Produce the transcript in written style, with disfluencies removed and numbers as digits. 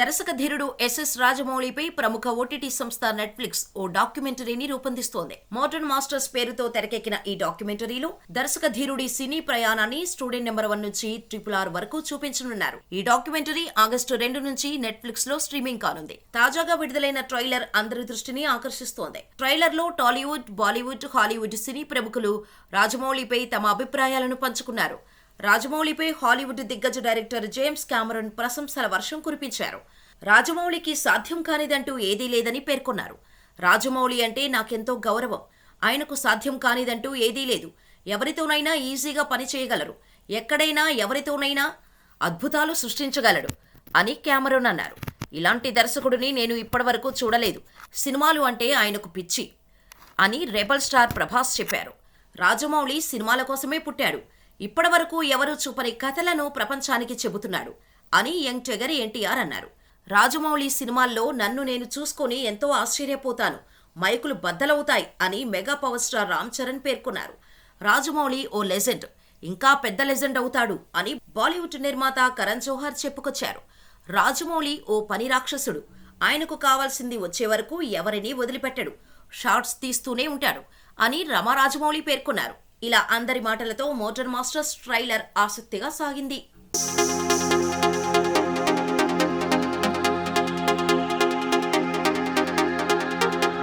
దర్శక ధీరుడు ఎస్ఎస్ రాజమౌళిపై ప్రముఖ ఓటీటీ సంస్థ నెట్ఫ్లిక్స్ ఓ డాక్యుమెంటరీని రూపొందిస్తోంది. మోడర్న్ మాస్టర్స్ పేరుతో తెరకెక్కిన ఈ డాక్యుమెంటరీలో దర్శక ధీరుడి సినీ ప్రయాణాన్ని స్టూడెంట్ నెంబర్ 1 నుంచి RRR వరకు చూపించనున్నారు. ఈ డాక్యుమెంటరీ ఆగస్టు 2 నుంచి నెట్ఫ్లిక్స్ లో స్ట్రీమింగ్ కానుంది. తాజాగా విడుదలైన ట్రైలర్ అందరి దృష్టిని ఆకర్షిస్తోంది. ట్రైలర్ లో టాలీవుడ్, బాలీవుడ్, హాలీవుడ్ సినీ ప్రముఖులు రాజమౌళిపై తమ అభిప్రాయాలను పంచుకున్నారు. రాజమౌళిపై హాలీవుడ్ దిగ్గజ డైరెక్టర్ జేమ్స్ కామెరూన్ ప్రశంసల వర్షం కురిపించారు. రాజమౌళికి సాధ్యం కానిదంటూ ఏదీ లేదని పేర్కొన్నారు. రాజమౌళి అంటే నాకెంతో గౌరవం. ఆయనకు సాధ్యం కానిదంటూ ఏదీ లేదు. ఎవరితోనైనా ఈజీగా పని చేయగలరు. ఎక్కడైనా ఎవరితోనైనా అద్భుతాలు సృష్టించగలడు అని కామెరూన్ అన్నారు. ఇలాంటి దర్శకుడిని నేను ఇప్పటివరకు చూడలేదు. సినిమాలు అంటే ఆయనకు పిచ్చి అని రెబల్ స్టార్ ప్రభాస్ చెప్పారు. రాజమౌళి సినిమాల కోసమే పుట్టాడు. ఇప్పటివరకు ఎవరూ చూపని కథలను ప్రపంచానికి చెబుతున్నాడు అని యంగ్ టైగర్ ఎన్టీఆర్ అన్నారు. రాజమౌళి సినిమాల్లో నన్ను నేను చూసుకొని ఎంతో ఆశ్చర్యపోతాను. మైకులు బద్దలవుతాయి అని mega power star Ram Charan పేర్కొన్నారు. రాజమౌళి ఓ లెజెండ్, ఇంకా పెద్ద లెజెండ్ అవుతాడు అని బాలీవుడ్ నిర్మాత కరణ్ జోహర్ చెప్పుకొచ్చారు. రాజమౌళి ఓ పని రాక్షసుడు. ఆయనకు కావాల్సింది వచ్చే వరకు ఎవరినీ వదిలిపెట్టడు. షార్ట్స్ తీస్తూనే ఉంటాడు అని రమ రాజమౌళి పేర్కొన్నారు. ఇలా అందరి మాటలతో మోడర్న్ మాస్టర్స్ ట్రైలర్ ఆసక్తిగా సాగింది.